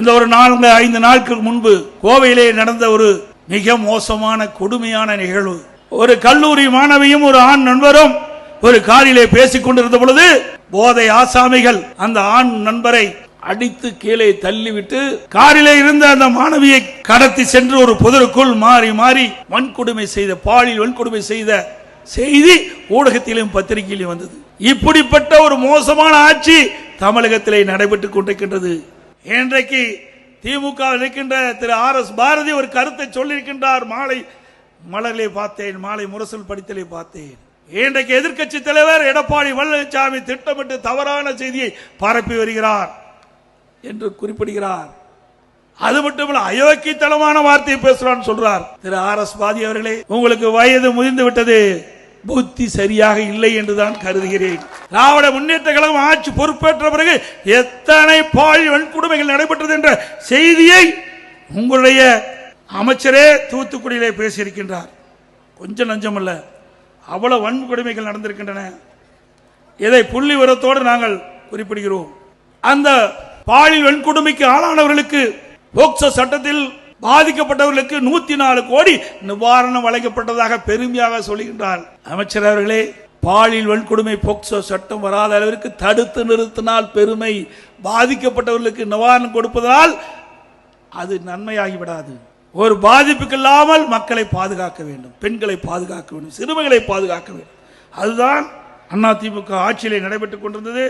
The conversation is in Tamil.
இந்த ஒரு 4-5 நாட்களுக்கு முன்பு கோவையிலே நடந்த ஒரு மிக மோசமான கொடுமையான நிகழ்வு. ஒரு கல்லூரி மாணவியும் ஒரு ஆண் நண்பரும் ஒரு காரிலே பேசிக் கொண்டிருந்த பொழுது போதை ஆசாமிகள் அந்த ஆண் நண்பரை அடித்து கீழே தள்ளிவிட்டு காரிலே இருந்த அந்த மாணவியை கடத்தி சென்று ஒரு புதருக்குள் மாறி மாறி வன்கொடுமை செய்த, பாலியல் வன்கொடுமை செய்த செய்தி ஊடகத்திலும் பத்திரிகையிலும் வந்தது. இப்படிப்பட்ட ஒரு மோசமான ஆட்சி தமிழகத்திலே நடைபெற்றுக் கொண்டிருக்கின்றது. இன்றைக்கு திமுக இருக்கின்ற திரு RS பாரதி ஒரு கருத்தை சொல்லியிருக்கின்றார். மாலை மலரிலே பார்த்தேன், மாலை முரசல் படித்தலே பார்த்தேன். இன்றைக்கு எதிர்க்கட்சி தலைவர் எடப்பாடி பழனிசாமி திட்டமிட்டு தவறான செய்தியை பரப்பி வருகிறார் என்று குறிப்பிடுகிறார். அது மட்டுமல்ல, அயோக்கியத்தனமான வார்த்தையை பேசுறான்னு சொல்றார். திரு RS பாரதி அவர்களே, உங்களுக்கு வயது முதிர்ந்து விட்டது, புத்தி சரியாக இல்லை என்றுதான் கருதுகிறேன். திராவிட முன்னேற்ற கழகம் ஆட்சி பொறுப்பேற்ற பிறகு எத்தனை பாலியல் வன்கொடுமைகள் நடைபெற்றது என்ற செய்தியை உங்களுடைய அமைச்சரே தூத்துக்குடியிலே பேசியிருக்கின்றார். கொஞ்சம் நஞ்சமல்ல, அவ்வளவு வன்கொடுமைகள் நடந்திருக்கின்றன. இதை புள்ளி விவரத்தோடு நாங்கள் குறிப்பிடுகிறோம். அந்த பாலியல் வன்கொடுமைக்கு ஆளானவர்களுக்கு போக்சோ சட்டத்தில் பாதிக்கப்பட்டவர்களுக்கு 104 கோடி நிவாரணம் வழங்கப்பட்டதாக பெருமையாக சொல்லுகின்றார் அமைச்சர் அவர்களே. பாலியல் வன்கொடுமை போக்சோ சட்டம் வராத அளவிற்கு தடுத்து நிறுத்தினால் பெருமை, பாதிக்கப்பட்டவர்களுக்கு நிவாரணம் கொடுப்பதால் அது நன்மையாகிவிடாது. ஒரு பாதிப்புக்கு இல்லாமல் மக்களை பாதுகாக்க வேண்டும், பெண்களை பாதுகாக்க வேண்டும், சிறுமிகளை பாதுகாக்க வேண்டும். அதுதான் அதிமுக ஆட்சியிலே நடைபெற்றுக் கொண்டிருந்தது.